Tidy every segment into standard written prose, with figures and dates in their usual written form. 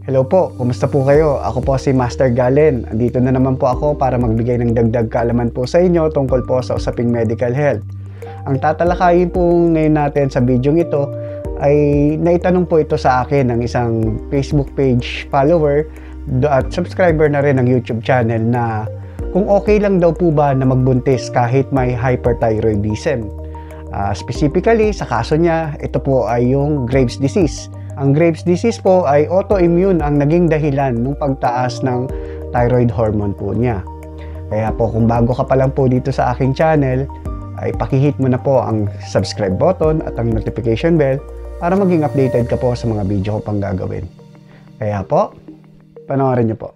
Hello po, kumusta po kayo? Ako po si Master Galen. Andito na naman po ako para magbigay ng dagdag kaalaman po sa inyo tungkol po sa usaping medical health. Ang tatalakayin po ngayon natin sa video ito ay naitanong po ito sa akin ng isang Facebook page follower at subscriber na rin ng YouTube channel na kung okay lang daw po ba na magbuntis kahit may hyperthyroidism. Specifically, sa kaso niya, ito po ay yung Graves' disease. Ang Graves' disease po ay autoimmune ang naging dahilan ng pagtaas ng thyroid hormone po niya. Kaya po kung bago ka pa lang po dito sa aking channel, ay pakihit mo na po ang subscribe button at ang notification bell para maging updated ka po sa mga video ko pang gagawin. Kaya po, panoorin niyo po.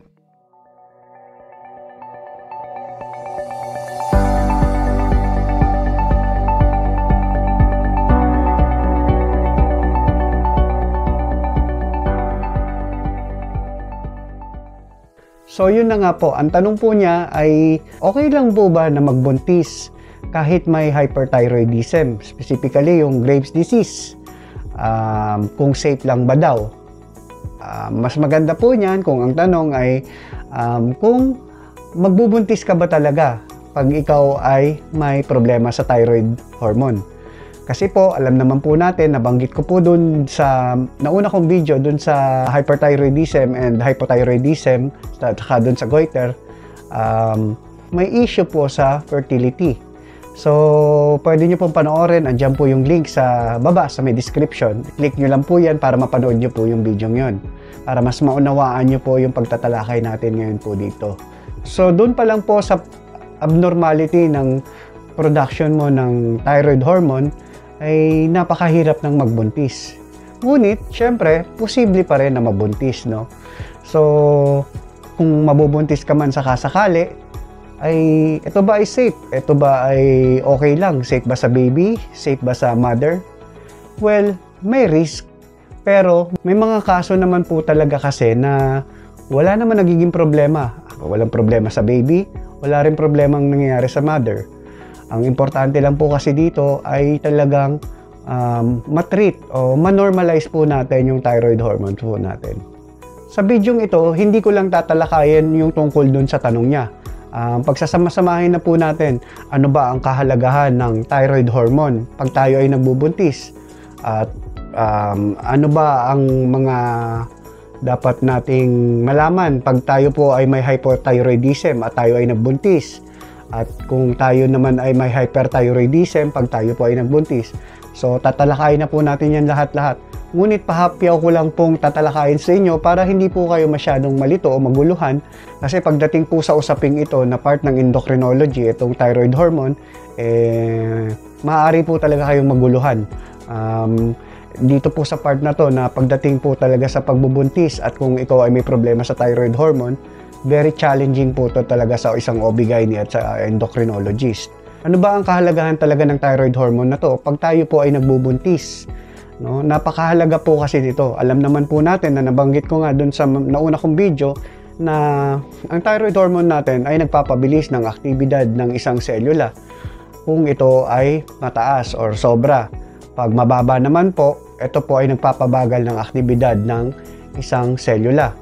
So yun na nga po, ang tanong po niya ay okay lang po ba na magbuntis kahit may hyperthyroidism, specifically yung Graves' disease, kung safe lang ba daw? Mas maganda po niyan kung ang tanong ay kung magbubuntis ka ba talaga pag ikaw ay may problema sa thyroid hormone. Kasi po, alam naman po natin, nabanggit ko po dun sa nauna kong video dun sa hyperthyroidism and hypothyroidism, saka dun sa goiter, may issue po sa fertility. So, pwede nyo pong panoorin, andyan po yung link sa baba sa may description. Click nyo lang po yan para mapanood nyo po yung video yon, para mas maunawaan nyo po yung pagtatalakay natin ngayon po dito. So, dun pa lang po sa abnormality ng production mo ng thyroid hormone, ay napakahirap ng magbuntis. Ngunit, syempre, posible pa rin na mabuntis, no? So, kung mabubuntis ka man sakasakali, ay ito ba ay safe? Ito ba ay okay lang? Safe ba sa baby? Safe ba sa mother? Well, may risk. Pero, may mga kaso naman po talaga kasi na wala naman nagiging problema. Walang problema sa baby, wala rin problema ang nangyayari sa mother. Ang importante lang po kasi dito ay talagang matreat o manormalize po natin yung thyroid hormone po natin. Sa bidyong ito, hindi ko lang tatalakayin yung tungkol dun sa tanong niya. Pagsasama-samahin na po natin, ano ba ang kahalagahan ng thyroid hormone pag tayo ay nagbubuntis? At ano ba ang mga dapat nating malaman pag tayo po ay may hypothyroidism at tayo ay nagbuntis? At kung tayo naman ay may hyperthyroidism pag tayo po ay nagbuntis. So, tatalakayin na po natin yan lahat-lahat. Ngunit pahapyaw ko lang pong tatalakayin sa inyo para hindi po kayo masyadong malito o maguluhan. Kasi pagdating po sa usaping ito na part ng endocrinology, itong thyroid hormone, maaari po talaga kayong maguluhan. Dito po sa part na to na pagdating po talaga sa pagbubuntis at kung ikaw ay may problema sa thyroid hormone, very challenging po to talaga sa isang OB-GYN at sa endocrinologist. Ano ba ang kahalagahan talaga ng thyroid hormone na to pag tayo po ay nagbubuntis? No? Napakahalaga po kasi dito. Alam naman po natin na nabanggit ko nga dun sa nauna kong video na ang thyroid hormone natin ay nagpapabilis ng aktibidad ng isang selula kung ito ay mataas or sobra. Pag mababa naman po, ito po ay nagpapabagal ng aktibidad ng isang selula.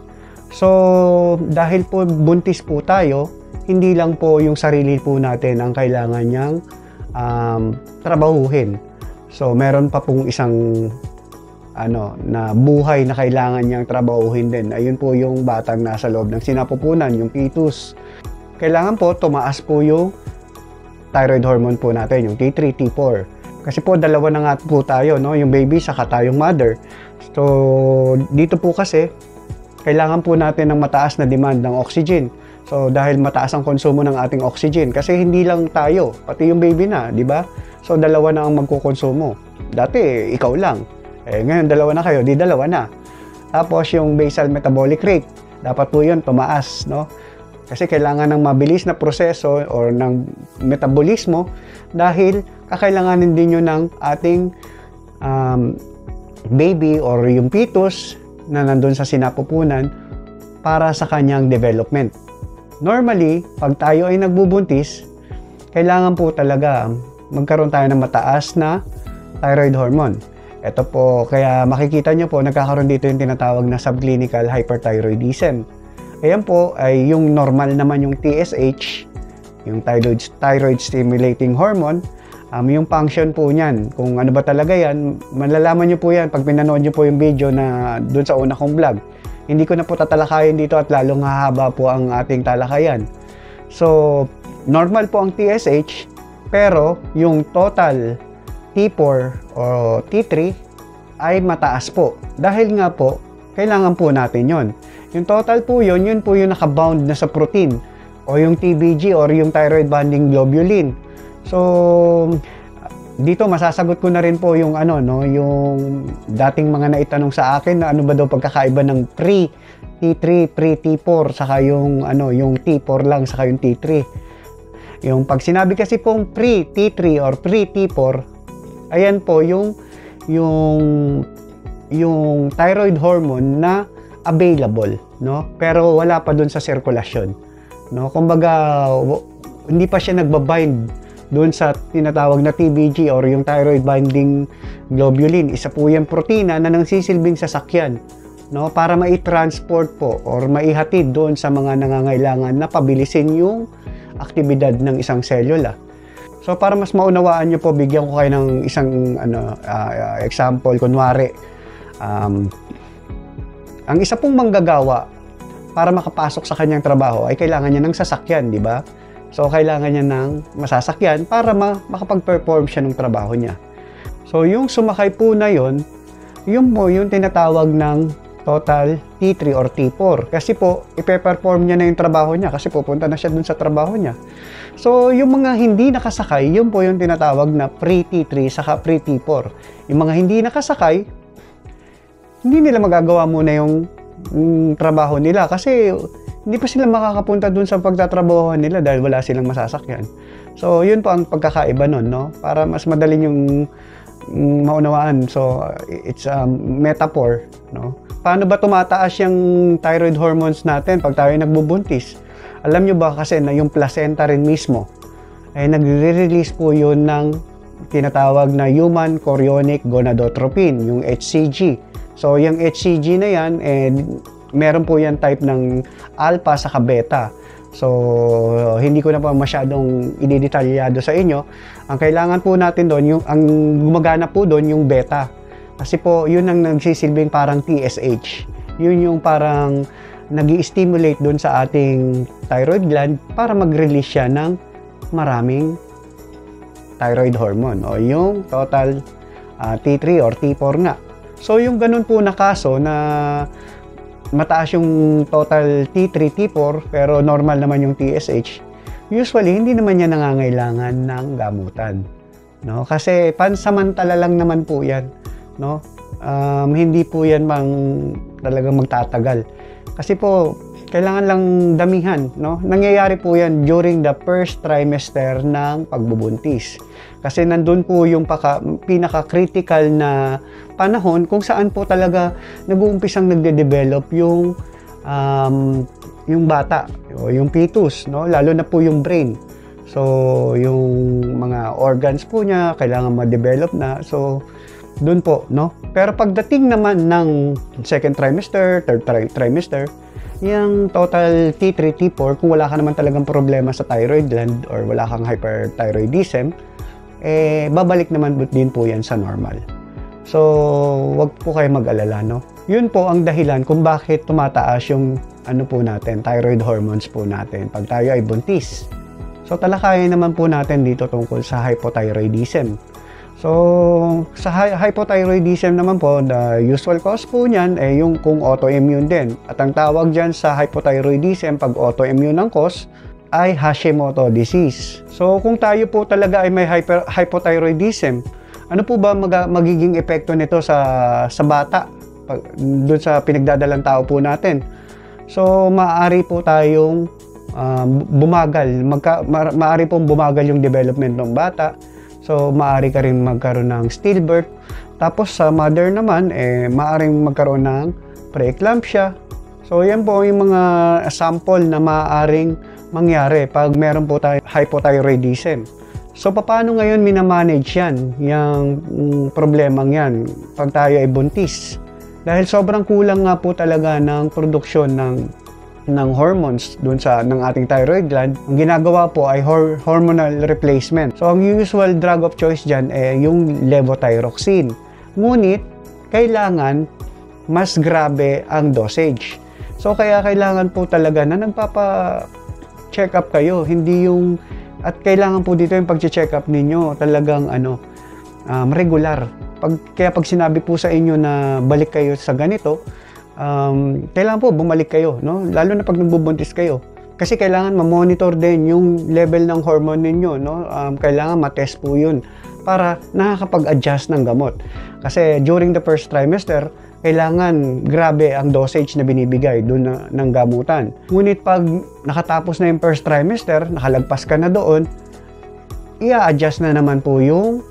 So, dahil po buntis po tayo, hindi lang po yung sarili po natin ang kailangan niyang trabahuhin. So, meron pa pong isang na buhay na kailangan niyang trabahuhin din. Ayun po yung batang nasa loob ng sinapupunan, yung fetus. Kailangan po tumaas po yung thyroid hormone po natin, yung T3, T4. Kasi po dalawa na nga po tayo, no? Yung baby saka tayong mother. So, dito po kasi kailangan po natin ng mataas na demand ng oxygen. So, dahil mataas ang konsumo ng ating oxygen, kasi hindi lang tayo, pati yung baby na, di ba? So, dalawa na ang magkukonsumo. Dati, ikaw lang. Ngayon, dalawa na kayo, di dalawa na. Tapos, yung basal metabolic rate, dapat po yun tumaas, no? Kasi kailangan ng mabilis na proseso or ng metabolismo dahil kakailanganin din yun ng ating baby or yung fetus na nandun sa sinapupunan para sa kanyang development. Normally, pag tayo ay nagbubuntis, kailangan po talaga magkaroon tayo ng mataas na thyroid hormone. Ito po, kaya makikita nyo po, nagkakaroon dito yung tinatawag na subclinical hyperthyroidism. Ayan po ay yung normal naman yung TSH, yung thyroid stimulating hormone. Yung function po niyan, kung ano ba talaga yan, malalaman nyo po yan pag pinanood nyo po yung video na dun sa una kong vlog. Hindi ko na po tatalakayin dito at lalong hahaba po ang ating talakayan. So, normal po ang TSH, pero yung total T4 o T3 ay mataas po. Dahil nga po, kailangan po natin yon. Yung total po yun po yung nakabound na sa protein o yung TBG or yung thyroid binding globulin. So, dito masasagot ko na rin po yung yung dating mga naitanong sa akin na ano ba daw pagkakaiba ng pre-T3, pre-T4 saka yung yung T4 lang saka yung T3. Yung pag sinabi kasi pong pre-T3 or pre-T4, ayan po yung thyroid hormone na available, no? Pero wala pa dun sa sirkulasyon, no? Kumbaga hindi pa siya nagbabind dun sa tinatawag na TBG or yung thyroid binding globulin. Isa po yung protina na nangsisilbing sasakyan, no? Para mai-transport po or maihatid doon sa mga nangangailangan na pabilisin yung aktibidad ng isang selula. So para mas maunawaan nyo po, bigyan ko kayo ng isang example. Kunwari, ang isa pong manggagawa para makapasok sa kanyang trabaho ay kailangan niya ng sasakyan, di ba? So kailangan niya ng masasakyan para makapag-perform siya ng trabaho niya. So yung sumakay po na yun po yung tinatawag ng total T3 or T4. Kasi po, ipe-perform niya na yung trabaho niya kasi pupunta na siya dun sa trabaho niya. So, yung mga hindi nakasakay, yun po yung tinatawag na pre-T3 saka pre-T4. Yung mga hindi nakasakay, hindi nila magagawa muna yung trabaho nila kasi hindi pa sila makakapunta dun sa pagtatrabaho nila dahil wala silang masasakyan. So, yun po ang pagkakaiba nun, no? Para mas madaling yung maunawaan. So, it's a metaphor, no? Paano ba tumataas yung thyroid hormones natin pag tayo nagbubuntis? Alam nyo ba kasi na yung placenta rin mismo ay nagre-release po yun ng tinatawag na human chorionic gonadotropin, yung HCG. So, yung HCG na yan, meron po yan type ng alpha sa beta. So, hindi ko na pa masyadong ididetalyado sa inyo. Ang kailangan po natin doon, ang gumagana po doon yung beta. Kasi po, yun ang nagsisilbing parang TSH. Yun yung parang nag-i-stimulate doon sa ating thyroid gland para mag-release siya ng maraming thyroid hormone o yung total T3 or T4 nga. So, yung ganun po na kaso na mataas yung total T3, T4 pero normal naman yung TSH, usually hindi naman yan nangangailangan ng gamutan, no? Kasi pansamantala lang naman po yan, no? Hindi po yan talagang magtatagal. Kasi po kailangan lang damihan, no? Nangyayari po yan during the first trimester ng pagbubuntis. Kasi nandun po yung pinaka-critical na panahon kung saan po talaga nag-uumpisang nagde-develop yung bata o yung fetus, no? Lalo na po yung brain. So, yung mga organs po niya kailangan ma-develop na. So, dun po, no? Pero pagdating naman ng second trimester, third trimester, yung total T3, T4, kung wala ka naman talagang problema sa thyroid gland or wala kang hyperthyroidism, babalik naman din po yan sa normal. So, wag po kayo mag-alala, no? Yun po ang dahilan kung bakit tumataas yung po natin, thyroid hormones po natin pag tayo ay buntis. So, talakayin naman po natin dito tungkol sa hypothyroidism. So, sa hypothyroidism naman po, the usual cause po niyan ay yung kung autoimmune din. At ang tawag dyan sa hypothyroidism pag autoimmune ang cause ay Hashimoto disease. So, kung tayo po talaga ay may hypothyroidism, ano po ba magiging epekto nito sa bata? Doon sa pinagdadalang tao po natin. So, maaari po tayong maaari pong bumagal yung development ng bata. So, maaari ka rin magkaroon ng stillbirth. Tapos, sa mother naman, maaaring magkaroon ng preeclampsia. So, yan po yung mga sample na maaaring mangyari pag meron po tayo hypothyroidism. So, paano ngayon minamanage yan, yung problemang yan, pag tayo ay buntis? Dahil sobrang kulang nga po talaga ng produksyon ng hormones dun ng ating thyroid gland, ang ginagawa po ay hormonal replacement. So, ang usual drug of choice dyan ay yung levothyroxine. Ngunit, kailangan mas grabe ang dosage. So, kaya kailangan po talaga na nagpapa-check up kayo, hindi yung at kailangan po dito yung pag-check up ninyo talagang regular. Kaya pag sinabi po sa inyo na balik kayo sa ganito, kailangan po bumalik kayo, no? Lalo na pag nagbubuntis kayo. Kasi kailangan ma-monitor din yung level ng hormone ninyo, no? Kailangan ma-test po yun para nakakapag-adjust ng gamot. Kasi during the first trimester, kailangan grabe ang dosage na binibigay doon ng gamutan. Ngunit pag nakatapos na yung first trimester, nakalagpas ka na doon, i-adjust na naman po yung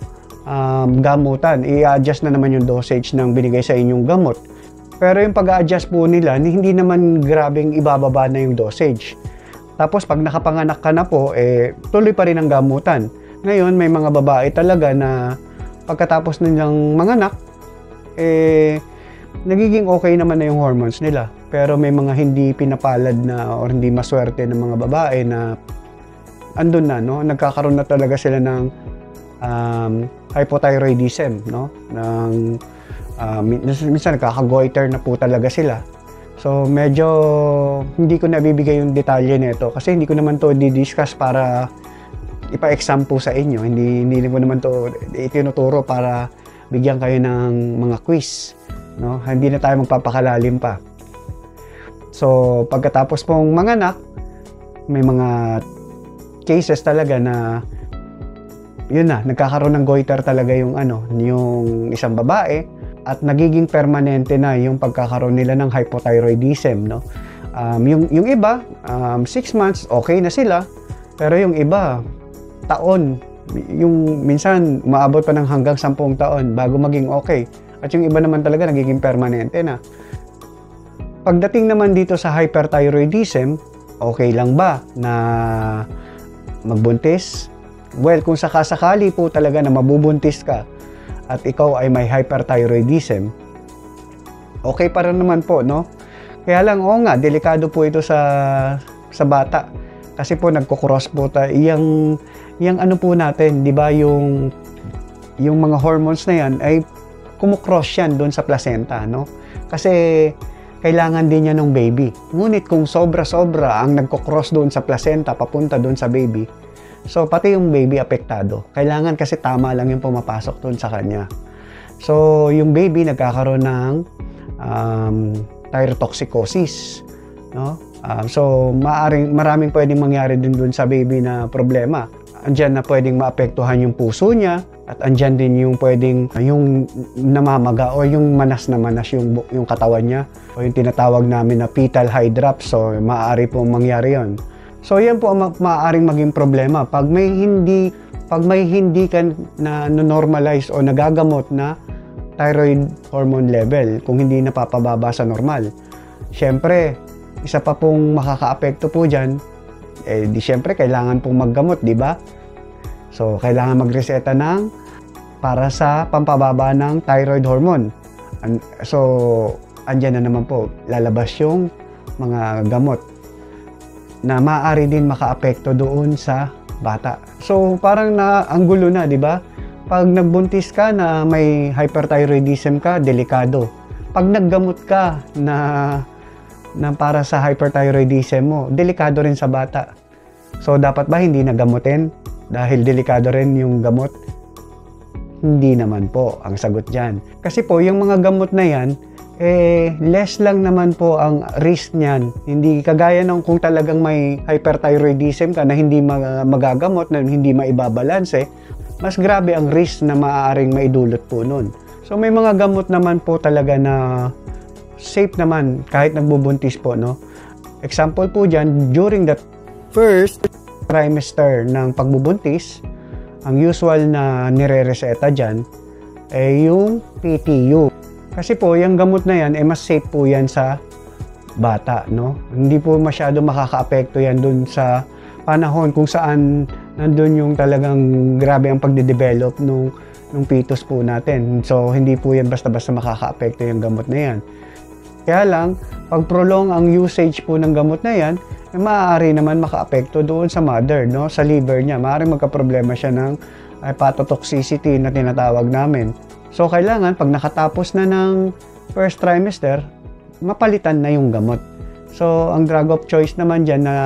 gamutan. I-adjust na naman yung dosage ng binigay sa inyong gamot. Pero yung pag-a-adjust po nila, hindi naman grabeng ibababa na yung dosage. Tapos pag nakapanganak ka na po, tuloy pa rin ang gamutan. Ngayon, may mga babae talaga na pagkatapos nilang manganak, nagiging okay naman na yung hormones nila. Pero may mga hindi pinapalad na or hindi maswerte ng mga babae na andun na, no? Nagkakaroon na talaga sila ng hypothyroidism, no? Minsan nagkakagoiter na po talaga sila. So medyo hindi ko nabibigay yung detalye nito kasi hindi ko naman to di-discuss para ipa-exam po sa inyo. Hindi ko naman to itinuturo para bigyan kayo ng mga quiz. No? Hindi na tayo magpapakalalim pa. So, pagkatapos pong manganak, may mga cases talaga na yun na, nagkakaroon ng goiter talaga yung isang babae at nagiging permanente na yung pagkakaroon nila ng hypothyroidism, no? Yung iba, 6 months, okay na sila, pero yung iba, taon, yung minsan maabot pa ng hanggang 10 taon bago maging okay. At yung iba naman talaga nagiging permanente na. Pagdating naman dito sa hyperthyroidism, okay lang ba na magbuntis? Well, kung sakasakali po talaga na mabubuntis ka at ikaw ay may hyperthyroidism, okay pa rin naman po, no? Kaya lang, delikado po ito sa bata. Kasi po nagko-cross po tayo. Yung ano po natin, di ba, yung mga hormones na yan ay kumukross yan doon sa placenta, no? Kasi kailangan din yan ng baby. Ngunit kung sobra-sobra ang nagko-cross doon sa placenta papunta doon sa baby, so pati yung baby apektado. Kailangan kasi tama lang yung pumapasok doon sa kanya. So yung baby nagkakaroon ng thyrotoxicosis, no? So maraming pwedeng mangyari din doon sa baby na problema. Andyan na pwedeng maapektuhan yung puso niya at andyan din yung pwedeng yung namamaga o yung manas na manas yung katawan niya o yung tinatawag namin na fetal hydrops. So maaari pong mangyari yon. So yan po ang maaaring maging problema pag may hindi ka na normalize o nagagamot na thyroid hormone level, kung hindi napapababa sa normal. Siyempre, isa pa pong makakaapekto po dyan, di siyempre kailangan pong maggamot, di ba? So, kailangan magreseta para sa pampababa ng thyroid hormone. So, andyan na naman po, lalabas yung mga gamot na maaari din makaapekto doon sa bata. So, parang ang gulo na, di ba? Pag nagbuntis ka na may hyperthyroidism ka, delikado. Pag naggamot ka na para sa hyperthyroidism mo, delikado rin sa bata. So, dapat ba hindi nagamutin dahil delikado rin yung gamot? Hindi naman po ang sagot dyan. Kasi po, yung mga gamot na yan, less lang naman po ang risk niyan. Hindi kagaya ng kung talagang may hyperthyroidism ka na hindi magagamot, na hindi maibabalanse, mas grabe ang risk na maaaring maidulot po nun. So may mga gamot naman po talaga na safe naman kahit nagbubuntis po, no? Example po dyan, during the first trimester ng pagbubuntis, ang usual na nire-reseta dyan ay yung PTU. Kasi po, yung gamot na yan, mas safe po yan sa bata, no? Hindi po masyado makakaapekto yan dun sa panahon kung saan nandun yung talagang grabe ang pagde-develop nung fetus po natin. So, hindi po yan basta-basta makaka-apekto yung gamot na yan. Kaya lang, pag prolong ang usage po ng gamot na yan, maaari naman maka-apekto doon sa mother, no? Sa liver niya. Maaari magka-problema siya ng hepatotoxicity na tinatawag namin. So, kailangan, pag nakatapos na ng first trimester, mapalitan na yung gamot. So, ang drug of choice naman dyan na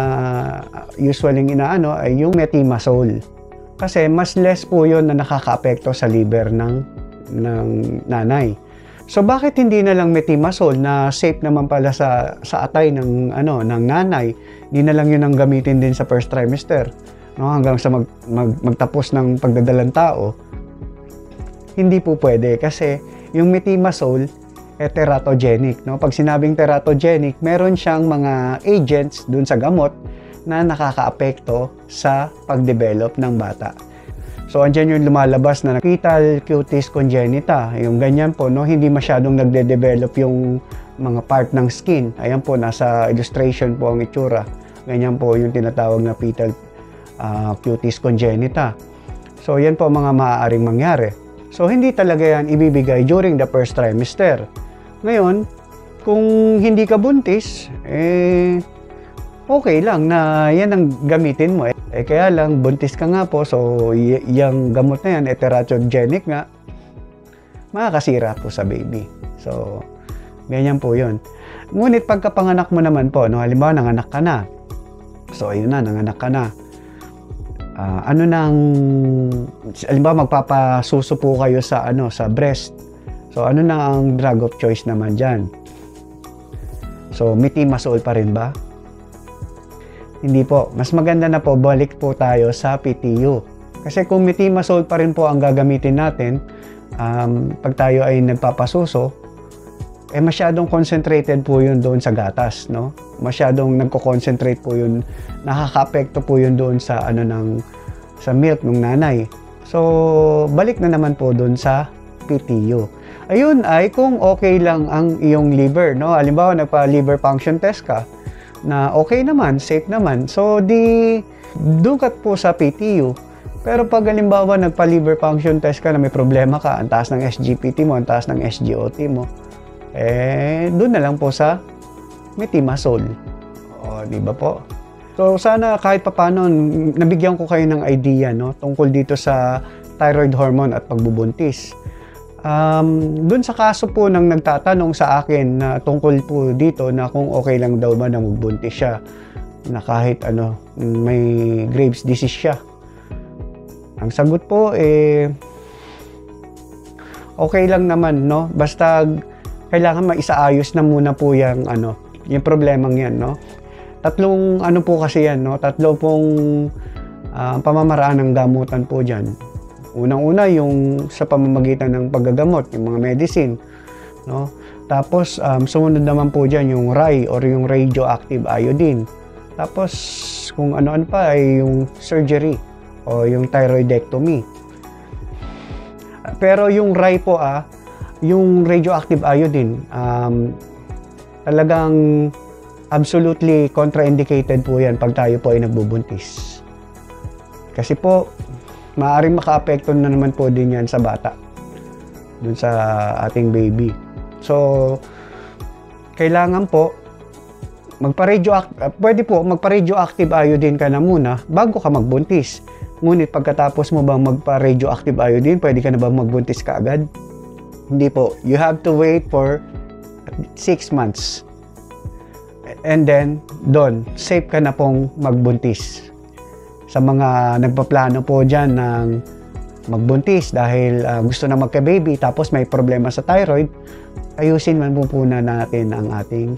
usually inaano ay yung methimazole. Kasi mas less po yun na nakaka-apekto sa liver ng nanay. So, bakit hindi na lang methimazole na safe naman pala sa atay ng nanay? Hindi na lang yun ang gamitin din sa first trimester, no? Hanggang sa magtapos ng pagdadalang tao. Hindi po pwede kasi yung methimazole teratogenic, no? Pag sinabing teratogenic, meron siyang mga agents dun sa gamot na nakakaapekto sa pagdevelop ng bata. So, andyan yung lumalabas na fetal cutis congenita. Yung ganyan po, no? Hindi masyadong nagde-develop yung mga part ng skin. Ayan po, nasa illustration po ang itsura. Ganyan po yung tinatawag na fetal cutis congenita. So, yan po mga maaaring mangyari. So, hindi talaga yan ibibigay during the first trimester. Ngayon, kung hindi ka buntis, okay lang na yan ang gamitin mo. Kaya lang, buntis ka nga po, so yung gamot na yan, teratogenic nga, makakasira po sa baby. So, ganyan po yun. Ngunit pagkapanganak mo naman po, no, halimbawa, nanganak ka na. So, ayun na, nanganak ka na. Halimbawa, magpapasuso po kayo sa breast. So, ano na ang drug of choice naman dyan? So, methimazole pa rin ba? Hindi po. Mas maganda na po, balik po tayo sa PTU. Kasi kung methimazole pa rin po ang gagamitin natin, pag tayo ay nagpapasuso, masyadong concentrated po yun doon sa gatas, no? Masyadong nagko-concentrate po yun, nakaka-apekto po yun doon sa sa milk ng nanay. So, balik na naman po doon sa PTU. Ayun ay kung okay lang ang iyong liver, no? Halimbawa, nagpa-liver function test ka, na okay naman, safe naman. So, dukat po sa PTU. Pero pag halimbawa nagpa-liver function test ka na may problema ka, ang taas ng SGPT mo, ang taas ng SGOT mo, doon na lang po sa methimazole. O, di ba po? So, sana kahit papano, nabigyan ko kayo ng idea, no? Tungkol dito sa thyroid hormone at pagbubuntis. Doon sa kaso po nang nagtatanong sa akin na tungkol po dito na kung okay lang daw ba na magbuntis siya na kahit may Graves disease siya. Ang sagot po okay lang naman, no? Basta kailangan maisaayos na muna po yung problemang yan, no? Tatlong po kasi yan, no? Tatlo pong pamamaraan ng gamutan po diyan. Unang-una yung sa pamamagitan ng paggagamot, yung mga medicine, no? Tapos sumunod naman po diyan yung RAI or yung radioactive iodine. Tapos kung ano-ano pa ay yung surgery o yung thyroidectomy. Pero yung RAI po yung radioactive iodine, talagang absolutely contraindicated po yan pag tayo po ay nagbubuntis. Kasi po, maaaring maka-apekto na naman po din yan sa bata, dun sa ating baby. So, kailangan po, pwede po, magpa-radioactive iodine ka na muna bago ka magbuntis. Ngunit pagkatapos mo bang magpa-radioactive iodine, pwede ka na ba magbuntis kaagad? Hindi po. You have to wait for 6 months. And then, safe ka na pong magbuntis. Sa mga nagpaplano po dyan ng magbuntis dahil gusto na magka-baby tapos may problema sa thyroid, ayusin man po natin ang ating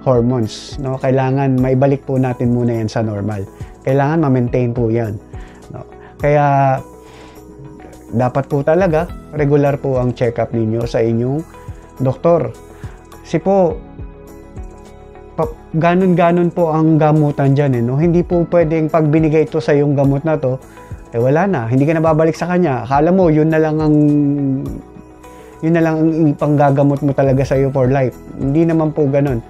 hormones. No? Kailangan maibalik po natin muna yan sa normal. Kailangan ma-maintain po yan. No? Kaya dapat po talaga regular po ang check-up ninyo sa inyong doktor. Kasi po, ganon po ang gamutan dyan. No? Hindi po pwedeng pag binigay ito sa yung gamot na to, wala na. Hindi ka na babalik sa kanya. Akala mo, yun na lang ang ipanggagamot mo talaga sa iyo for life. Hindi naman po ganon.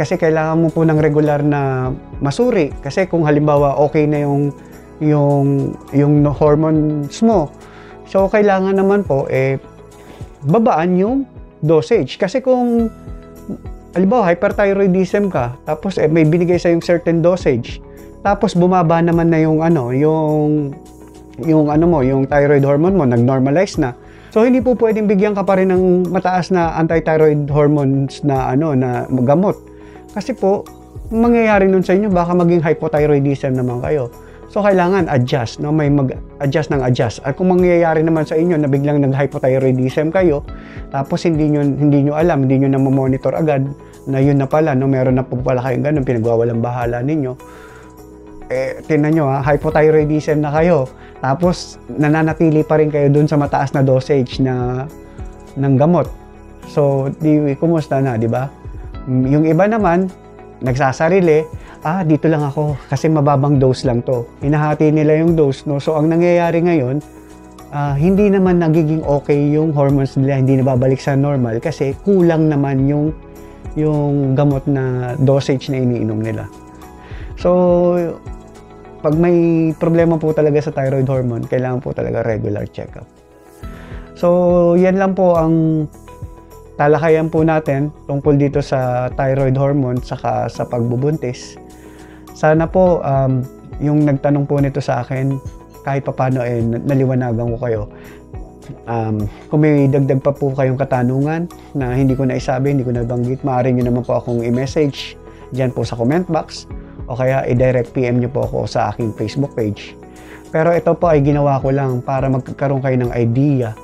kasi kailangan mo po ng regular na masuri. Kasi kung halimbawa okay na yung hormones mo, so kailangan naman po babaan yung dosage. Kasi kung halimbawa hyperthyroidism ka, tapos may binigay sa yung certain dosage, tapos bumaba naman na yung yung thyroid hormone mo, nag-normalize na. So hindi po pwedeng bigyan ka pa rin ng mataas na anti-thyroid hormones na na gamot. Kasi po mangyayari nun sa inyo, baka maging hypothyroidism naman kayo. So kailangan adjust, no? May mag-adjust ng adjust. At kung mangyayari naman sa inyo na biglang nag-hypothyroidism kayo, tapos hindi nyo alam, hindi nyo na monitor agad na yun na pala, no? Meron na po pala kayong ganun, pinagwawalang bahala ninyo. Tingnan nyo hypothyroidism na kayo. Tapos nananatili pa rin kayo dun sa mataas na dosage ng gamot. So, kumusta na, di ba? Yung iba naman, nagsasarili, dito lang ako kasi mababang dose lang to. Hinahati nila yung dose, no? So, ang nangyayari ngayon, hindi naman nagiging okay yung hormones nila, hindi nababalik sa normal kasi kulang naman yung gamot na dosage na iniinom nila. So, pag may problema po talaga sa thyroid hormone, kailangan po talaga regular check-up. So, yan lang po ang talakayan po natin tungkol dito sa thyroid hormone saka sa pagbubuntis. Sana po yung nagtanong po nito sa akin, kahit papaano naliwanagan ko kayo. Kung may dagdag pa po kayong katanungan na hindi ko na isabi, hindi ko nabanggit, maaari nyo naman po akong i-message dyan po sa comment box o kaya i-direct PM nyo po ako sa aking Facebook page. Pero ito po ay ginawa ko lang para magkaroon kayo ng idea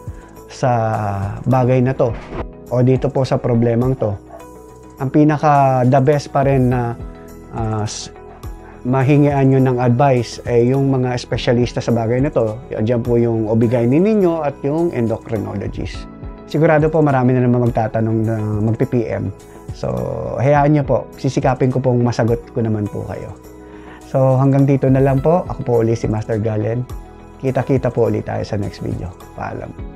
sa bagay na to o dito po sa problemang to. Ang pinaka the best pa rin na mahingian nyo ng advice ay yung mga espesyalista sa bagay na to. Diyan po yung OB-GYN ninyo at yung endocrinologist. Sigurado po marami na naman magtatanong na magpi-PM. So, hayaan nyo po. Sisikapin ko pong masagot ko naman po kayo. So, hanggang dito na lang po. Ako po ulit si Master Galen. Kita-kita po ulit tayo sa next video. Paalam.